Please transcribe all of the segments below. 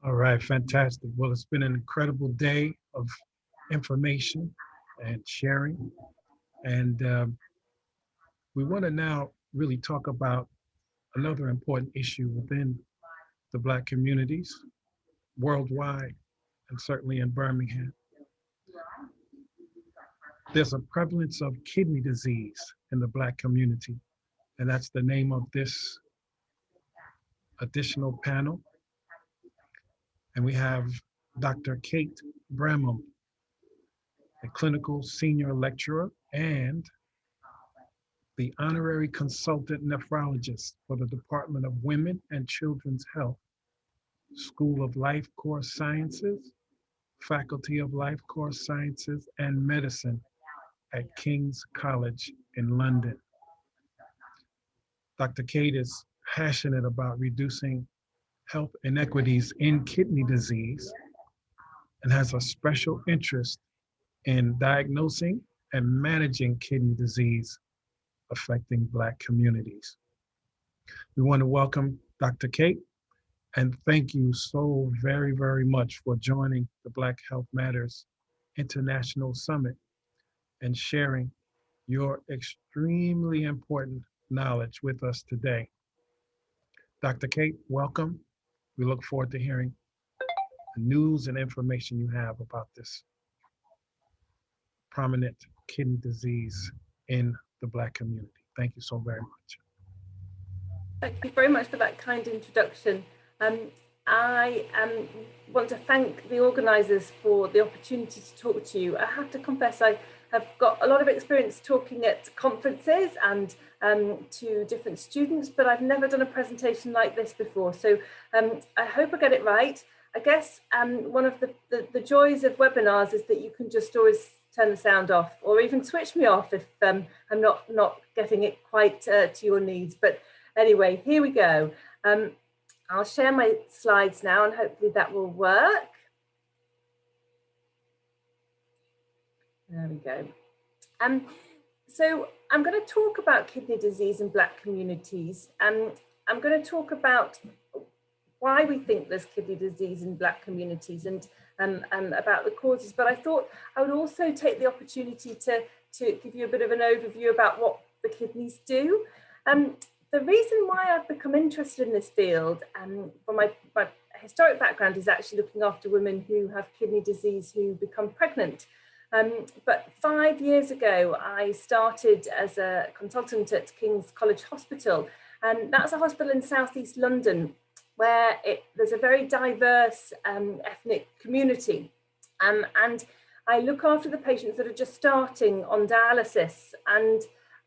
All right, fantastic. Well, it's been an incredible day of information and sharing. And we want to now really talk about another important issue within the Black communities worldwide and certainly in Birmingham. There's a prevalence of kidney disease in the Black community, and that's the name of this additional panel. And we have Dr. Kate Bramham, a clinical senior lecturer and the honorary consultant nephrologist for the Department of Women and Children's Health, School of Life Course Sciences, Faculty of Life Course Sciences and Medicine at King's College in London. Dr. Kate is passionate about reducing health inequities in kidney disease and has a special interest in diagnosing and managing kidney disease affecting Black communities. We want to welcome Dr. Kate and thank you so very, very much for joining the Black Health Matters International Summit and sharing your extremely important knowledge with us today. Dr. Kate, welcome. We look forward to hearing the news and information you have about this prominent kidney disease in the Black community. Thank you so very much. Thank you very much for that kind introduction. I want to thank the organisers for the opportunity to talk to you. I have to confess I have got a lot of experience talking at conferences and to different students, but I've never done a presentation like this before. So I hope I get it right. I guess one of the joys of webinars is that you can just always turn the sound off or even switch me off if I'm not getting it quite to your needs. But anyway, here we go. I'll share my slides now and hopefully that will work. There we go. So I'm going to talk about kidney disease in Black communities. I'm going to talk about why we think there's kidney disease in Black communities and about the causes. But I thought I would also take the opportunity to give you a bit of an overview about what the kidneys do. The reason why I've become interested in this field, from my historic background, is actually looking after women who have kidney disease who become pregnant. But 5 years ago, I started as a consultant at King's College Hospital, and that's a hospital in southeast London where there's a very diverse ethnic community. And I look after the patients that are just starting on dialysis. And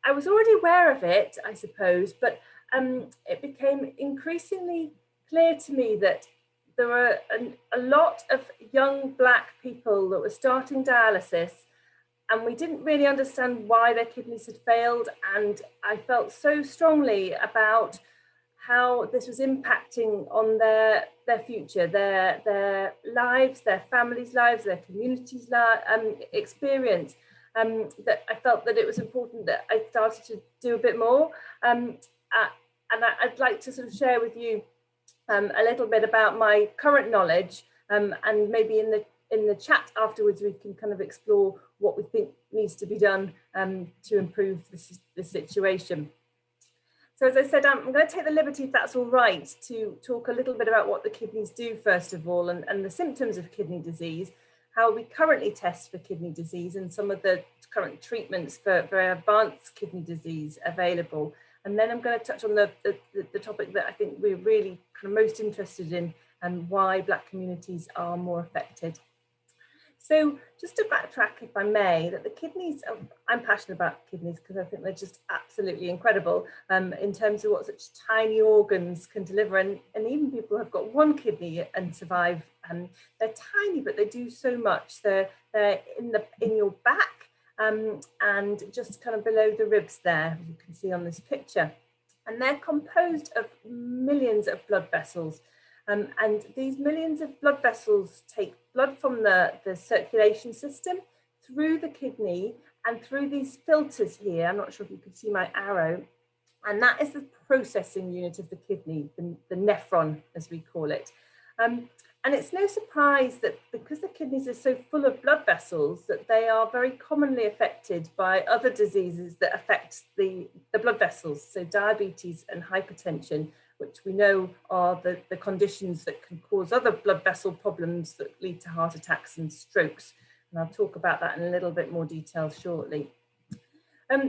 I was already aware of it, I suppose, but it became increasingly clear to me that there were a lot of young Black people that were starting dialysis, and we didn't really understand why their kidneys had failed. And I felt so strongly about how this was impacting on their future, their lives, their families' lives, their communities' experience. That I felt that it was important that I started to do a bit more. And I'd like to sort of share with you a little bit about my current knowledge, and maybe in the chat afterwards we can kind of explore what we think needs to be done to improve the situation. So as I said, I'm going to take the liberty, if that's all right, to talk a little bit about what the kidneys do first of all, and the symptoms of kidney disease, how we currently test for kidney disease and some of the current treatments for advanced kidney disease available. And then I'm going to touch on the topic that I think we're really kind of most interested in, and why Black communities are more affected. So just to backtrack, if I may, that the kidneys, I'm passionate about kidneys because I think they're just absolutely incredible in terms of what such tiny organs can deliver. And even people who have got one kidney and survive, they're tiny, but they do so much. They're in your back and just kind of below the ribs there, as you can see on this picture. And they're composed of millions of blood vessels. And these millions of blood vessels take blood from the circulation system through the kidney and through these filters here. I'm not sure if you can see my arrow. And that is the processing unit of the kidney, the nephron, as we call it. And And it's no surprise that because the kidneys are so full of blood vessels, that they are very commonly affected by other diseases that affect the blood vessels. So diabetes and hypertension, which we know are the conditions that can cause other blood vessel problems that lead to heart attacks and strokes. And I'll talk about that in a little bit more detail shortly.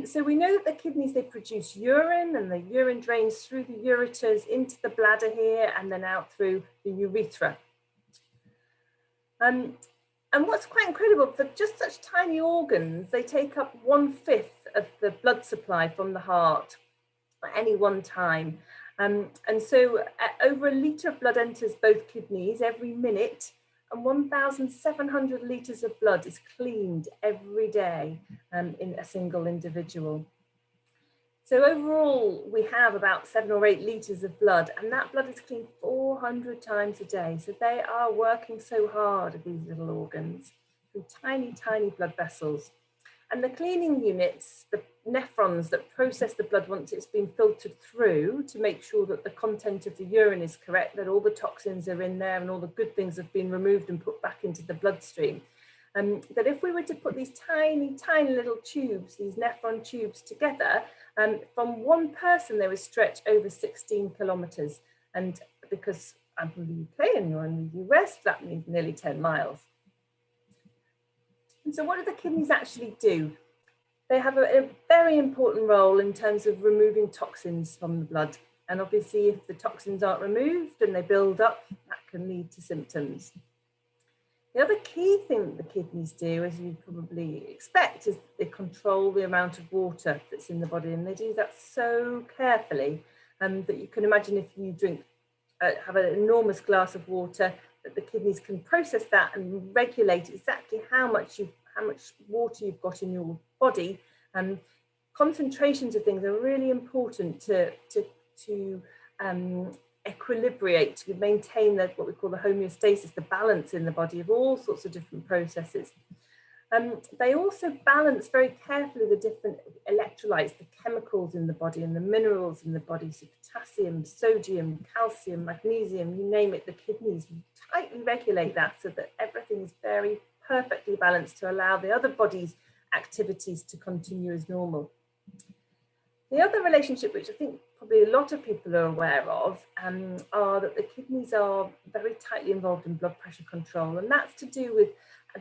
So we know that the kidneys, they produce urine, and the urine drains through the ureters into the bladder here and then out through the urethra. And what's quite incredible, for just such tiny organs, they take up 1/5 of the blood supply from the heart at any one time. And so over 1 litre of blood enters both kidneys every minute, and 1,700 litres of blood is cleaned every day in a single individual. So overall, we have about 7 or 8 litres of blood, and that blood is cleaned 400 times a day. So they are working so hard, these little organs, through tiny, tiny blood vessels. And the cleaning units, the nephrons that process the blood once it's been filtered through to make sure that the content of the urine is correct, that all the toxins are in there and all the good things have been removed and put back into the bloodstream. That if we were to put these tiny, tiny little tubes, these nephron tubes together, from one person, they would stretch over 16 kilometers. And because I'm from the UK and you're in the US, that means nearly 10 miles. And so what do the kidneys actually do? They have a very important role in terms of removing toxins from the blood. And obviously, if the toxins aren't removed and they build up, that can lead to symptoms. The other key thing that the kidneys do, as you probably expect, is they control the amount of water that's in the body, and they do that so carefully that you can imagine if you have an enormous glass of water, that the kidneys can process that and regulate exactly how much water you've got in your body. Concentrations of things are really important to equilibrate, to maintain what we call the homeostasis, the balance in the body of all sorts of different processes. They also balance very carefully the different electrolytes, the chemicals in the body and the minerals in the body, so potassium, sodium, calcium, magnesium, you name it, the kidneys tightly regulate that so that everything is very perfectly balanced to allow the other body's activities to continue as normal. The other relationship, which I think probably a lot of people are aware of, are that the kidneys are very tightly involved in blood pressure control, and that's to do with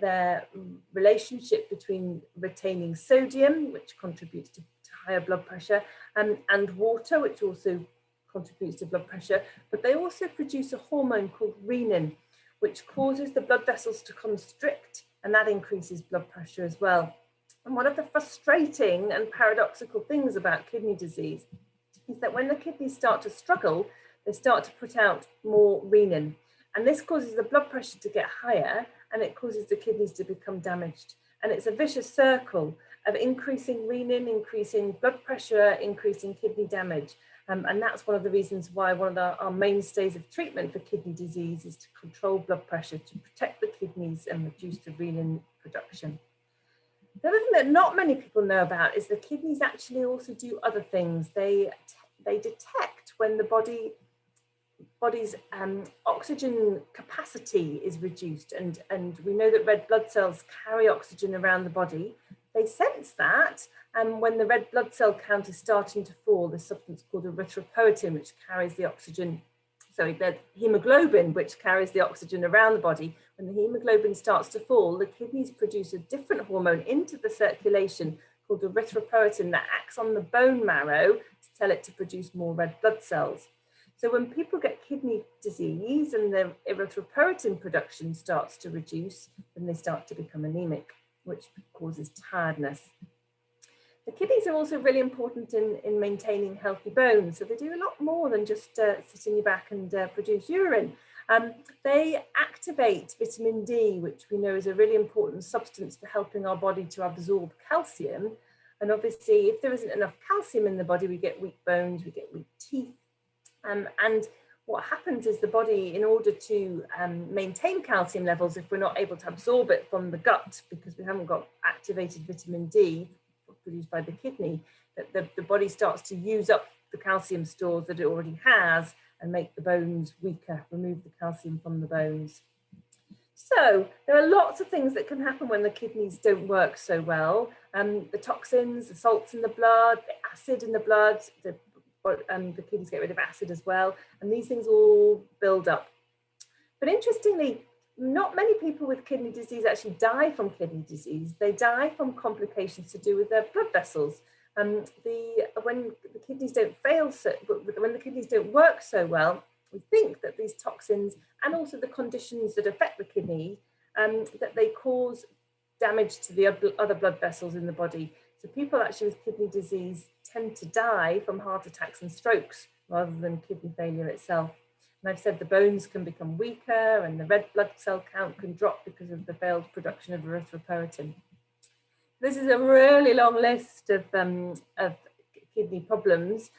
their relationship between retaining sodium, which contributes to higher blood pressure, and water, which also contributes to blood pressure. But they also produce a hormone called renin, which causes the blood vessels to constrict, and that increases blood pressure as well. And one of the frustrating and paradoxical things about kidney disease is that when the kidneys start to struggle, they start to put out more renin. And this causes the blood pressure to get higher, and it causes the kidneys to become damaged. And it's a vicious circle of increasing renin, increasing blood pressure, increasing kidney damage. And that's one of the reasons why one of our mainstays of treatment for kidney disease is to control blood pressure, to protect the kidneys and reduce the renin production. The other thing that not many people know about is the kidneys actually also do other things. They detect when the body's oxygen capacity is reduced, and we know that red blood cells carry oxygen around the body. They sense that, and when the red blood cell count is starting to fall, there's substance called erythropoietin, which carries the oxygen, the hemoglobin, which carries the oxygen around the body. When the hemoglobin starts to fall, the kidneys produce a different hormone into the circulation called erythropoietin that acts on the bone marrow to tell it to produce more red blood cells. So when people get kidney disease and the erythropoietin production starts to reduce, then they start to become anemic, which causes tiredness. The kidneys are also really important in maintaining healthy bones. So they do a lot more than just sit in your back and produce urine. They activate vitamin D, which we know is a really important substance for helping our body to absorb calcium. And obviously, if there isn't enough calcium in the body, we get weak bones, we get weak teeth. And what happens is the body, in order to maintain calcium levels, if we're not able to absorb it from the gut because we haven't got activated vitamin D produced by the kidney, that the body starts to use up the calcium stores that it already has, and make the bones weaker, remove the calcium from the bones. So there are lots of things that can happen when the kidneys don't work so well. The toxins, the salts in the blood, the acid in the blood, the kidneys get rid of acid as well, and these things all build up. But interestingly, not many people with kidney disease actually die from kidney disease. They die from complications to do with their blood vessels. When the kidneys don't when the kidneys don't work so well, we think that these toxins and also the conditions that affect the kidney, that they cause damage to the other blood vessels in the body. So people actually with kidney disease tend to die from heart attacks and strokes rather than kidney failure itself. And I've said the bones can become weaker and the red blood cell count can drop because of the failed production of erythropoietin. This is a really long list of kidney problems,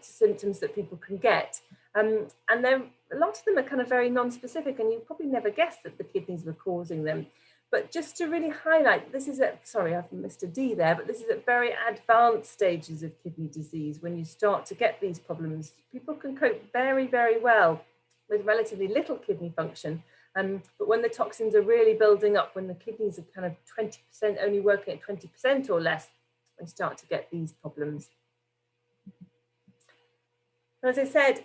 symptoms that people can get. And a lot of them are kind of very non-specific, and you probably never guessed that the kidneys were causing them. But just to really highlight, this is sorry, I've missed a D there, but this is at very advanced stages of kidney disease. When you start to get these problems, people can cope very, very well with relatively little kidney function. But when the toxins are really building up, when the kidneys are kind of 20%, only working at 20% or less, we start to get these problems. As I said,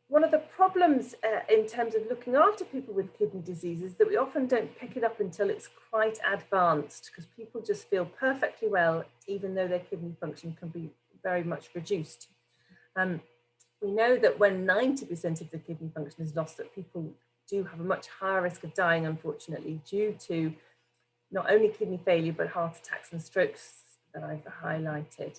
one of the problems in terms of looking after people with kidney disease is that we often don't pick it up until it's quite advanced, because people just feel perfectly well, even though their kidney function can be very much reduced. We know that when 90% of the kidney function is lost, that people do have a much higher risk of dying, unfortunately, due to not only kidney failure, but heart attacks and strokes that I've highlighted.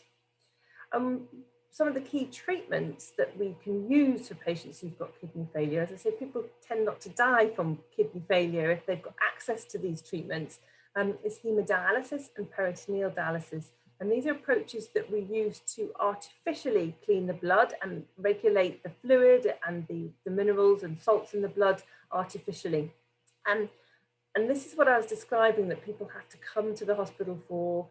Some of the key treatments that we can use for patients who've got kidney failure, as I say, people tend not to die from kidney failure if they've got access to these treatments, is hemodialysis and peritoneal dialysis. And these are approaches that we use to artificially clean the blood and regulate the fluid and the minerals and salts in the blood artificially. And this is what I was describing, that people have to come to the hospital for,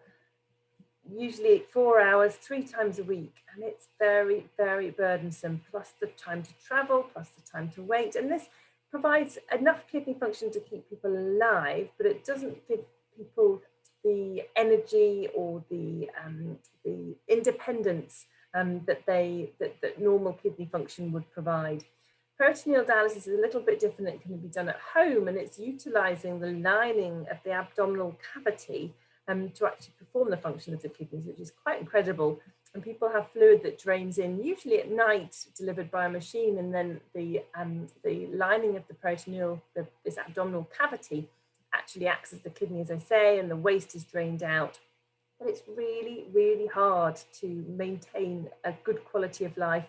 usually 4 hours, 3 times a week. And it's very, very burdensome, plus the time to travel, plus the time to wait. And this provides enough kidney function to keep people alive, but it doesn't give people the energy or the independence that normal kidney function would provide. Peritoneal dialysis is a little bit different. It can be done at home, and it's utilizing the lining of the abdominal cavity to actually perform the function of the kidneys, which is quite incredible. And people have fluid that drains in, usually at night, delivered by a machine, and then the lining of the peritoneal, this abdominal cavity, actually acts as the kidney, as I say, and the waste is drained out. But it's really, really hard to maintain a good quality of life,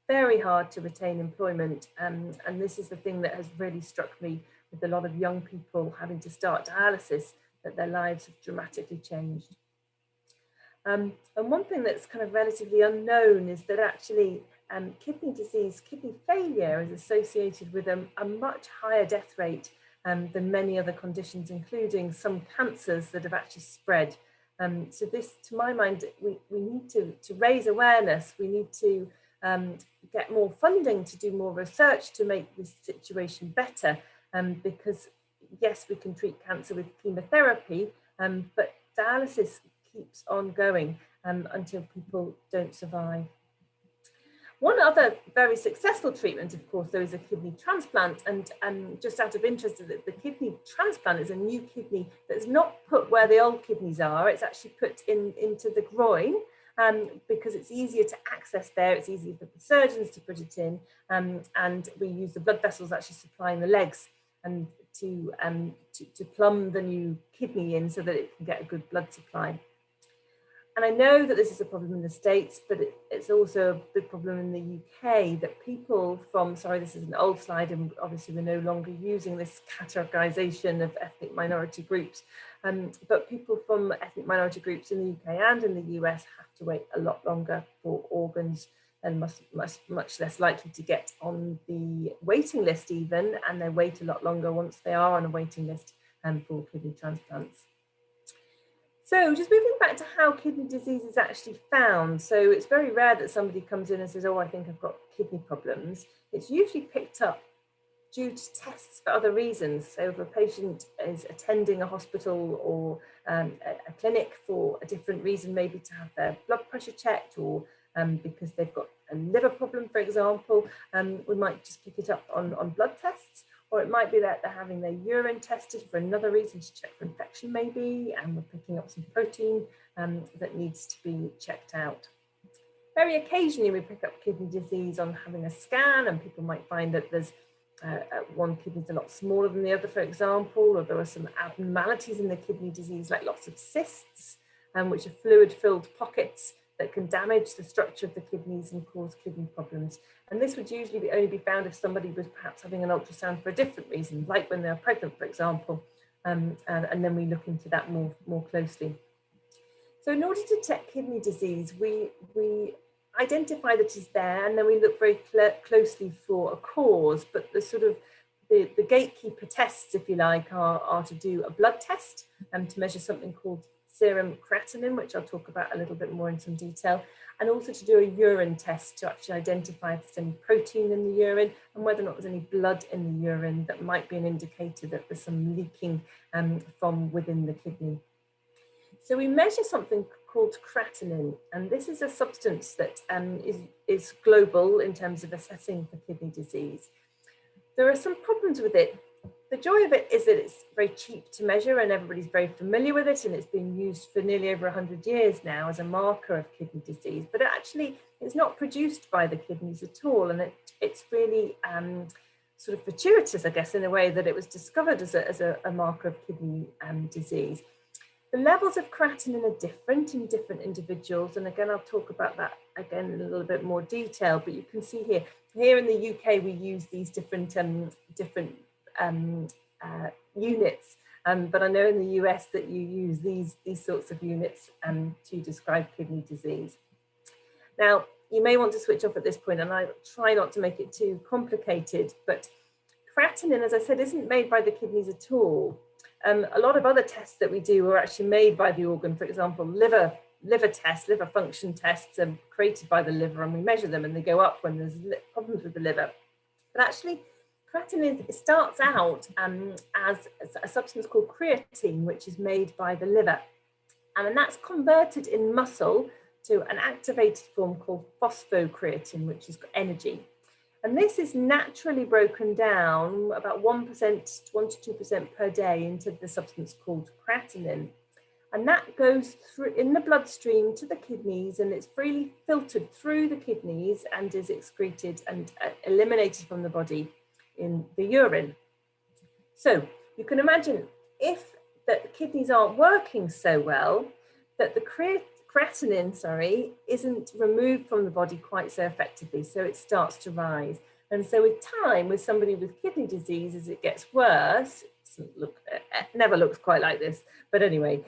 very hard to retain employment. And this is the thing that has really struck me with a lot of young people having to start dialysis, that their lives have dramatically changed. And one thing that's kind of relatively unknown is that actually kidney disease, kidney failure is associated with a much higher death rate than many other conditions, including some cancers that have actually spread. So this, to my mind, we need to raise awareness. We need to get more funding to do more research to make this situation better, because yes, we can treat cancer with chemotherapy, but dialysis keeps on going until people don't survive. One other very successful treatment, of course, though, is a kidney transplant. And just out of interest, the kidney transplant is a new kidney that's not put where the old kidneys are. It's actually put into the groin, because it's easier to access there. It's easier for the surgeons to put it in, and we use the blood vessels actually supplying the legs and to plumb the new kidney in so that it can get a good blood supply. And I know that this is a problem in the States, but it's also a big problem in the UK, that people from, sorry, this is an old slide, and obviously we're no longer using this categorization of ethnic minority groups, but people from ethnic minority groups in the UK and in the US have to wait a lot longer for organs, and much less likely to get on the waiting list even, and they wait a lot longer once they are on a waiting list for kidney transplants. So just moving back to how kidney disease is actually found. So it's very rare that somebody comes in and says, oh, I think I've got kidney problems. It's usually picked up due to tests for other reasons. So if a patient is attending a hospital or a clinic for a different reason, maybe to have their blood pressure checked, or because they've got a liver problem, for example, we might just pick it up on blood tests. Or it might be that they're having their urine tested for another reason, to check for infection maybe, and we're picking up some protein that needs to be checked out. Very occasionally we pick up kidney disease on having a scan, and people might find that there's one kidney's a lot smaller than the other, for example, or there are some abnormalities in the kidney disease, like lots of cysts, which are fluid-filled pockets that can damage the structure of the kidneys and cause kidney problems. And this would usually only be found if somebody was perhaps having an ultrasound for a different reason, like when they're pregnant, for example, and then we look into that more closely. So in order to detect kidney disease, we identify that it's there, and then we look very closely for a cause. But the gatekeeper tests, if you like, are to do a blood test and to measure something called serum creatinine, which I'll talk about a little bit more in some detail, and also to do a urine test to actually identify if there's any protein in the urine and whether or not there's any blood in the urine that might be an indicator that there's some leaking from within the kidney. So we measure something called creatinine, and this is a substance that is global in terms of assessing for kidney disease. There are some problems with it. The joy of it is that it's very cheap to measure and everybody's very familiar with it, and it's been used for nearly over 100 years now as a marker of kidney disease, but actually it's not produced by the kidneys at all, and it's really sort of fortuitous, I guess, in a way, that it was discovered as a marker of kidney disease. The levels of creatinine are different in different individuals, and again I'll talk about that again in a little bit more detail, but you can see here in the UK we use these different units, but I know in the US that you use these sorts of units to describe kidney disease. Now you may want to switch off at this point, and I try not to make it too complicated, but creatinine, as I said, isn't made by the kidneys at all. A lot of other tests that we do are actually made by the organ. For example, liver tests, liver function tests are created by the liver, and we measure them and they go up when there's problems with the liver. But actually, creatinine starts out as a substance called creatine, which is made by the liver. And that's converted in muscle to an activated form called phosphocreatine, which has got energy. And this is naturally broken down about 1% to 2% per day into the substance called creatinine. And that goes through in the bloodstream to the kidneys, and it's freely filtered through the kidneys and is excreted and eliminated from the body in the urine. So you can imagine if the kidneys aren't working so well, that the creatinine, isn't removed from the body quite so effectively, so it starts to rise. And so with time, with somebody with kidney disease, as it gets worse, it never looks quite like this, but anyway,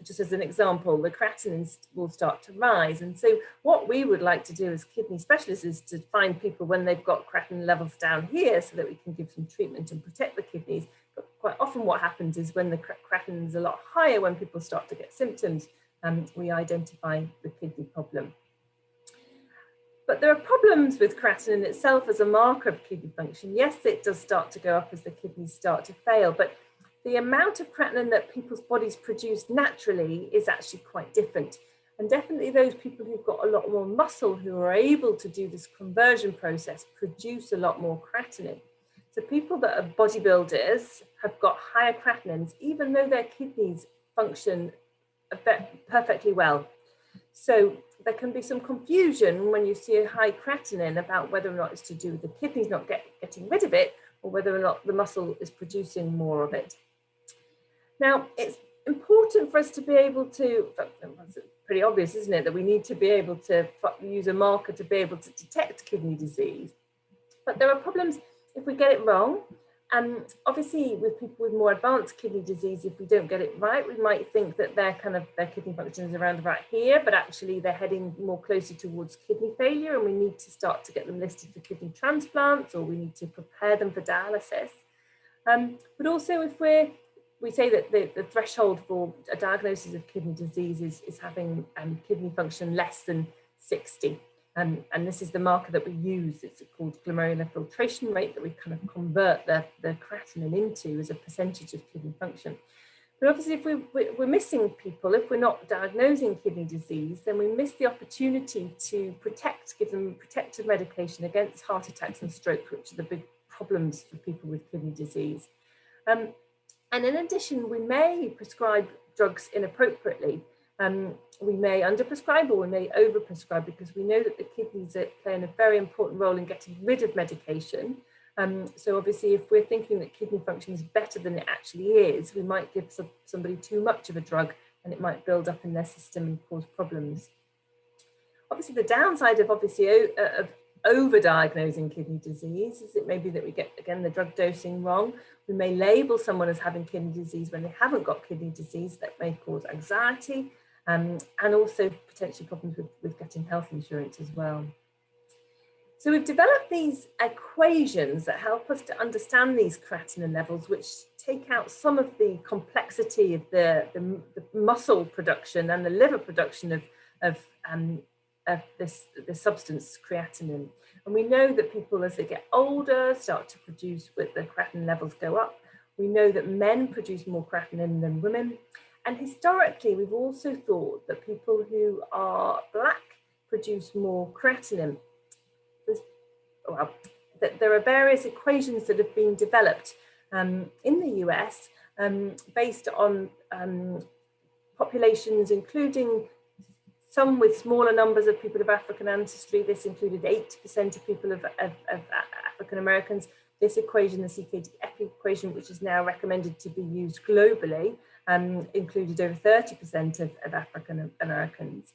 just as an example, the creatinine will start to rise. And so what we would like to do as kidney specialists is to find people when they've got creatinine levels down here so that we can give some treatment and protect the kidneys. But quite often what happens is when the creatinine is a lot higher, when people start to get symptoms, we identify the kidney problem. But there are problems with creatinine itself as a marker of kidney function. Yes, it does start to go up as the kidneys start to fail, but the amount of creatinine that people's bodies produce naturally is actually quite different. And definitely those people who've got a lot more muscle, who are able to do this conversion process, produce a lot more creatinine. So people that are bodybuilders have got higher creatinines, even though their kidneys function perfectly well. So there can be some confusion when you see a high creatinine about whether or not it's to do with the kidneys not getting rid of it, or whether or not the muscle is producing more of it. Now, it's important for us to be able to, it's pretty obvious, isn't it, that we need to be able to use a marker to be able to detect kidney disease. But there are problems if we get it wrong. Obviously, with people with more advanced kidney disease, if we don't get it right, we might think that their kidney function is around about here, but actually they're heading more closely towards kidney failure, and we need to start to get them listed for kidney transplants, or we need to prepare them for dialysis. But also, if we're we say that the threshold for a diagnosis of kidney disease is having kidney function less than 60. And this is the marker that we use. It's called glomerular filtration rate, that we kind of convert the creatinine into as a percentage of kidney function. But obviously, if we're missing people, if we're not diagnosing kidney disease, then we miss the opportunity to give them protective medication against heart attacks and stroke, which are the big problems for people with kidney disease. And in addition, we may prescribe drugs inappropriately. We may underprescribe or we may overprescribe, because we know that the kidneys are playing a very important role in getting rid of medication. So obviously, if we're thinking that kidney function is better than it actually is, we might give somebody too much of a drug, and it might build up in their system and cause problems. Obviously, the downside of over-diagnosing kidney disease is it may be that we get, again, the drug dosing wrong. We may label someone as having kidney disease when they haven't got kidney disease. That may cause anxiety and also potentially problems with getting health insurance as well. So we've developed these equations that help us to understand these creatinine levels, which take out some of the complexity of the muscle production and the liver production of this substance, creatinine. And we know that people, as they get older, start to produce, with the creatinine levels go up. We know that men produce more creatinine than women. And historically, we've also thought that people who are Black produce more creatinine. That there are various equations that have been developed in the US based on populations, including some with smaller numbers of people of African ancestry. This included 8% of people of African Americans. This equation, the CKD equation, which is now recommended to be used globally, included over 30% of African Americans.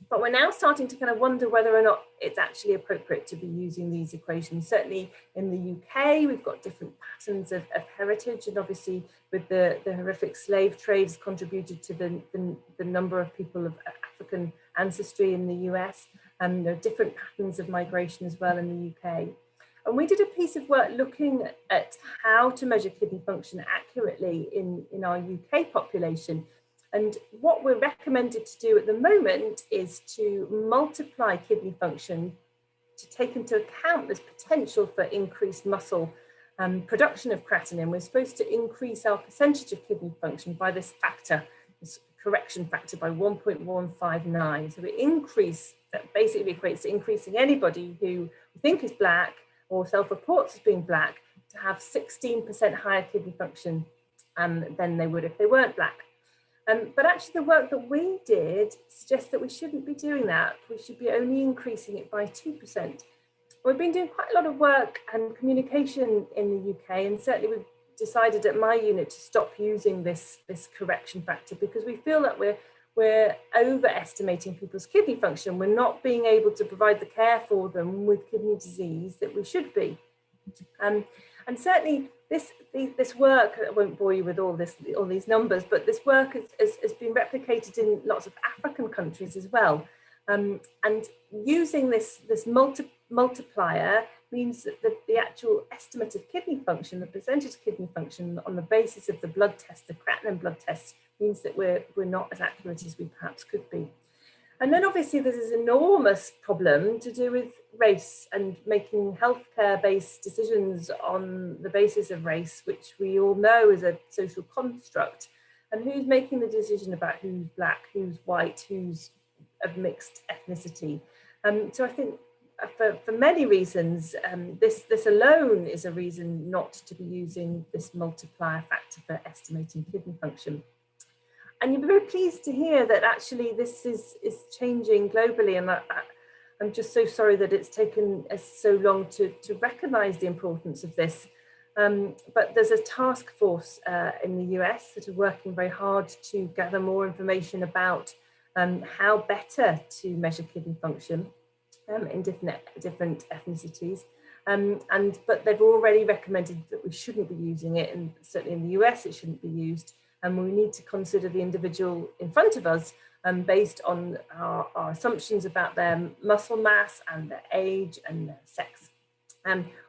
But we're now starting to kind of wonder whether or not it's actually appropriate to be using these equations. Certainly in the UK, we've got different patterns of heritage, and obviously with the horrific slave trades contributed to the number of people of African ancestry in the US. There are different patterns of migration as well in the UK. And we did a piece of work looking at how to measure kidney function accurately in our UK population. And what we're recommended to do at the moment is to multiply kidney function to take into account this potential for increased muscle production of creatinine. We're supposed to increase our percentage of kidney function by this factor, this correction factor, by 1.159. So we increase, that basically equates to increasing anybody who we think is Black or self-reports as being Black to have 16% higher kidney function than they would if they weren't Black. But actually the work that we did suggests that we shouldn't be doing that. We should be only increasing it by 2%. We've been doing quite a lot of work and communication in the UK, and certainly we've decided at my unit to stop using this correction factor, because we feel that we're overestimating people's kidney function. We're not being able to provide the care for them with kidney disease that we should be. And certainly this work, I won't bore you with all these numbers, but this work has been replicated in lots of African countries as well. And using this multiplier means that the actual estimate of kidney function, the percentage kidney function on the basis of the blood test, the creatinine blood test, means that we're not as accurate as we perhaps could be. And then obviously there's this enormous problem to do with race and making healthcare-based decisions on the basis of race, which we all know is a social construct. And who's making the decision about who's Black, who's white, who's of mixed ethnicity? So I think for many reasons, this alone is a reason not to be using this multiplier factor for estimating kidney function. And you'll be very pleased to hear that actually this is changing globally, and I'm just so sorry that it's taken us so long to recognise the importance of this. But there's a task force in the US that are working very hard to gather more information about how better to measure kidney function in different ethnicities. But they've already recommended that we shouldn't be using it, and certainly in the US it shouldn't be used. And we need to consider the individual in front of us based on our assumptions about their muscle mass and their age and their sex.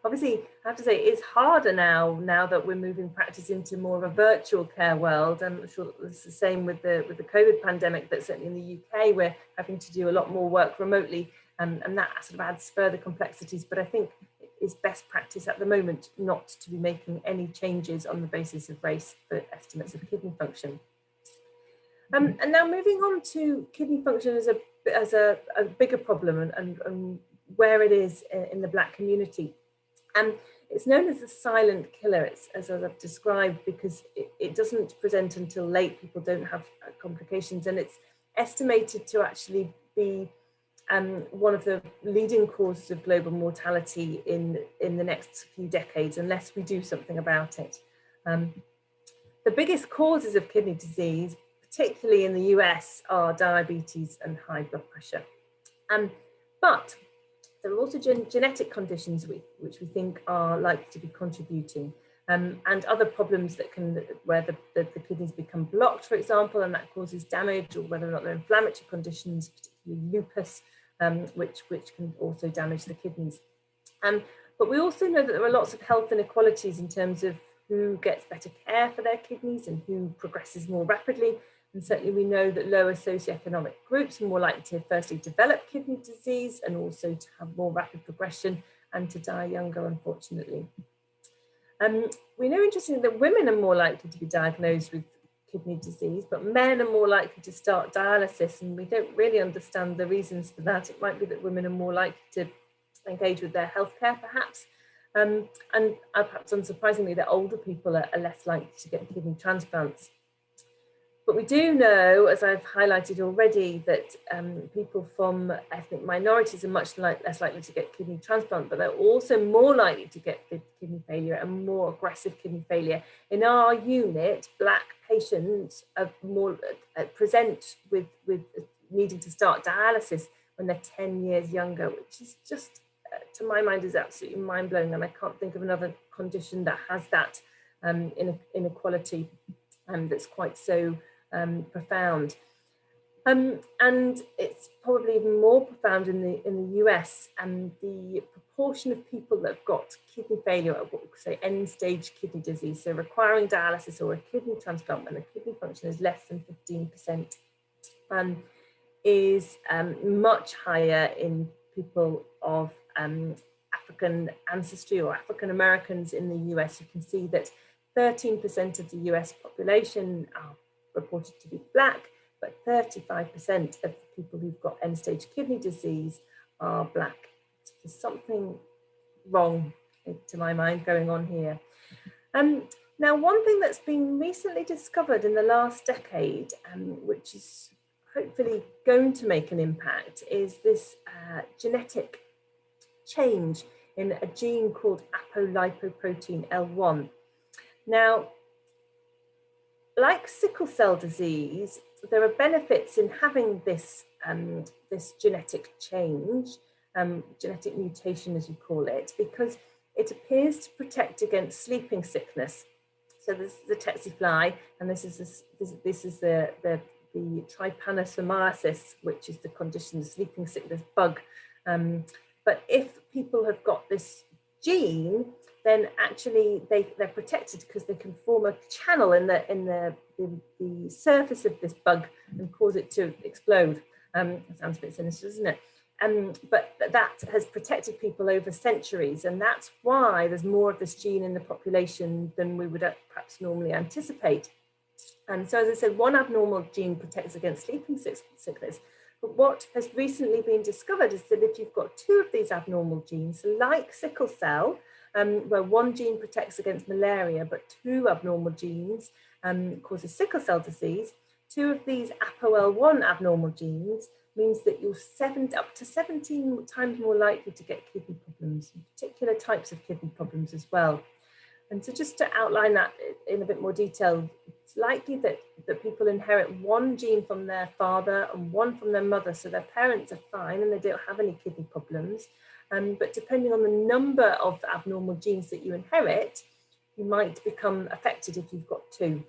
Obviously, I have to say it's harder now that we're moving practice into more of a virtual care world. I'm sure it's the same with the COVID pandemic, that certainly in the UK we're having to do a lot more work remotely, and that sort of adds further complexities. But I think it is best practice at the moment not to be making any changes on the basis of race for estimates of kidney function. And now moving on to kidney function as a bigger problem and where it is in the Black community. And it's known as the silent killer, as I've described, because it doesn't present until late. People don't have complications, and it's estimated to actually be one of the leading causes of global mortality in the next few decades, unless we do something about it. The biggest causes of kidney disease, particularly in the US, are diabetes and high blood pressure. But there are also genetic conditions which we think are likely to be contributing, and other problems that where the kidneys become blocked, for example, and that causes damage, or whether or not they're inflammatory conditions, particularly lupus, which can also damage the kidneys. But we also know that there are lots of health inequalities in terms of who gets better care for their kidneys and who progresses more rapidly. And certainly we know that lower socioeconomic groups are more likely to firstly develop kidney disease and also to have more rapid progression and to die younger, unfortunately. We know, interestingly, that women are more likely to be diagnosed with kidney disease, but men are more likely to start dialysis, and we don't really understand the reasons for that. It might be that women are more likely to engage with their healthcare, perhaps, and perhaps unsurprisingly, that older people are less likely to get kidney transplants. But we do know, as I've highlighted already, that people from ethnic minorities are much less likely to get kidney transplant, but they're also more likely to get kidney failure and more aggressive kidney failure. In our unit, Black patients are more present with needing to start dialysis when they're 10 years younger, which is just, to my mind, is absolutely mind-blowing. And I can't think of another condition that has that inequality that's quite so profound, and it's probably even more profound in the US. And the proportion of people that have got kidney failure, or what we say end-stage kidney disease, so requiring dialysis or a kidney transplant when the kidney function is less than 15%, is much higher in people of African ancestry or African Americans in the US. You can see that 13% of the US population are reported to be Black, but 35% of the people who've got end-stage kidney disease are Black. So there's something wrong, to my mind, going on here. Now, one thing that's been recently discovered in the last decade, which is hopefully going to make an impact, is this genetic change in a gene called apolipoprotein L1. Now, like sickle cell disease, there are benefits in having this, this genetic change, genetic mutation as we call it, because it appears to protect against sleeping sickness. So this is the tsetse fly, and this is the trypanosomiasis, which is the condition, the sleeping sickness bug. But if people have got this gene, then actually they're protected because they can form a channel in the surface of this bug and cause it to explode. It sounds a bit sinister, doesn't it? But that has protected people over centuries, and that's why there's more of this gene in the population than we would perhaps normally anticipate. And so, as I said, one abnormal gene protects against sleeping sickness. But what has recently been discovered is that if you've got two of these abnormal genes, like sickle cell, where one gene protects against malaria, but two abnormal genes causes sickle cell disease, two of these ApoL1 abnormal genes means that you're up to 17 times more likely to get kidney problems, particular types of kidney problems as well. And so just to outline that in a bit more detail, it's likely that people inherit one gene from their father and one from their mother, so their parents are fine and they don't have any kidney problems. But depending on the number of abnormal genes that you inherit, you might become affected if you've got two.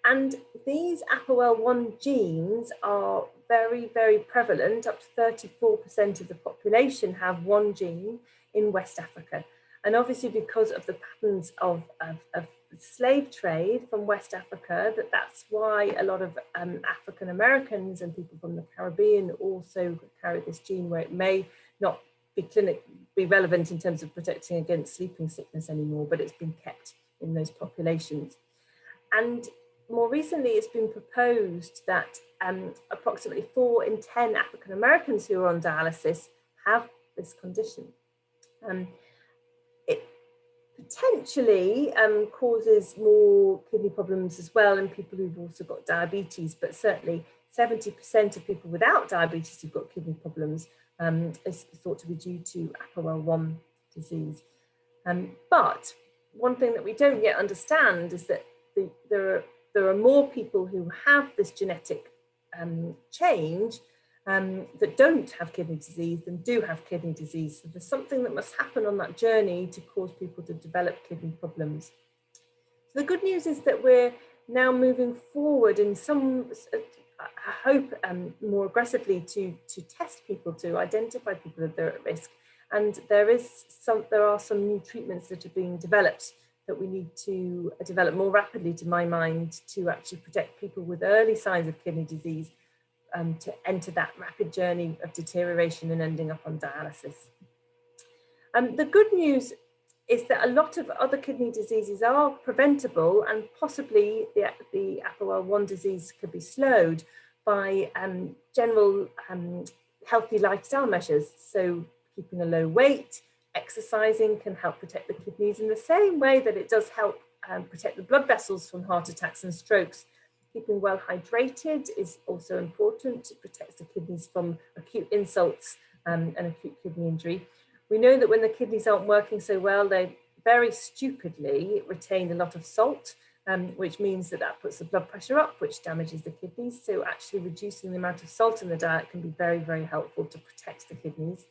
And these ApoL1 genes are very, very prevalent. Up to 34% of the population have one gene in West Africa. And obviously because of the patterns of slave trade from West Africa, that's why a lot of African Americans and people from the Caribbean also carry this gene, where it may not be relevant in terms of protecting against sleeping sickness anymore, but it's been kept in those populations. And more recently, it's been proposed that approximately 4 in 10 African Americans who are on dialysis have this condition. It potentially causes more kidney problems as well in people who've also got diabetes, but certainly 70% of people without diabetes who've got kidney problems is thought to be due to APOL1 disease. But one thing that we don't yet understand is that there are more people who have this genetic change that don't have kidney disease than do have kidney disease. So there's something that must happen on that journey to cause people to develop kidney problems. So the good news is that we're now moving forward in some, I hope, more aggressively to test people, to identify people that are at risk. And there are some new treatments that are being developed that we need to develop more rapidly, to my mind, to actually protect people with early signs of kidney disease to enter that rapid journey of deterioration and ending up on dialysis. The good news is that a lot of other kidney diseases are preventable, and possibly the APOL1 disease could be slowed by general healthy lifestyle measures. So keeping a low weight, exercising can help protect the kidneys in the same way that it does help protect the blood vessels from heart attacks and strokes. Keeping well hydrated is also important. It protects the kidneys from acute insults and acute kidney injury. We know that when the kidneys aren't working so well, they very stupidly retain a lot of salt, which means that puts the blood pressure up, which damages the kidneys. So actually reducing the amount of salt in the diet can be very, very helpful to protect the kidneys.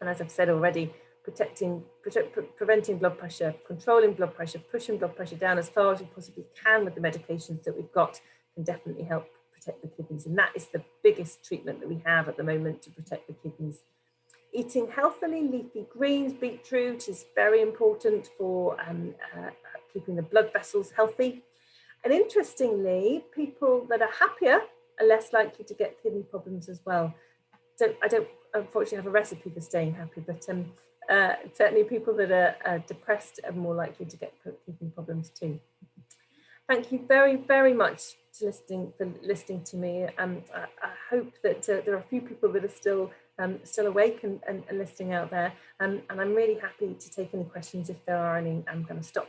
And as I've said already, preventing blood pressure, controlling blood pressure, pushing blood pressure down as far as we possibly can with the medications that we've got can definitely help protect the kidneys. And that is the biggest treatment that we have at the moment to protect the kidneys. Eating healthily, leafy greens, beetroot is very important for keeping the blood vessels healthy. And interestingly, people that are happier are less likely to get kidney problems as well. So I don't unfortunately have a recipe for staying happy, but certainly people that are depressed are more likely to get kidney problems too. Thank you very, very much for listening to me. I hope that there are a few people that are still awake and listening out there. And I'm really happy to take any questions if there are any. I'm going to stop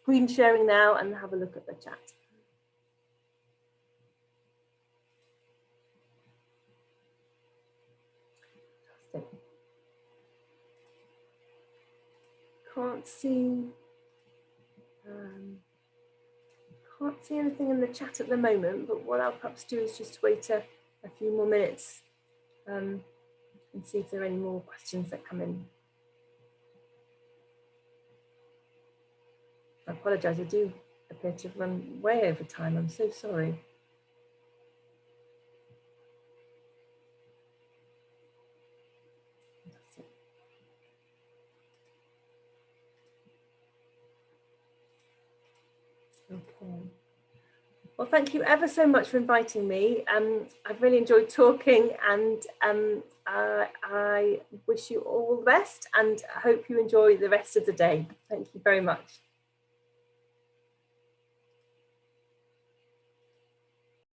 screen sharing now and have a look at the chat. Can't see anything in the chat at the moment, but what I'll perhaps do is just wait a few more minutes and see if there are any more questions that come in. I apologise, I do appear to have run way over time. I'm so sorry. Okay. Well, thank you ever so much for inviting me. I've really enjoyed talking, and I wish you all the best, and I hope you enjoy the rest of the day. Thank you very much.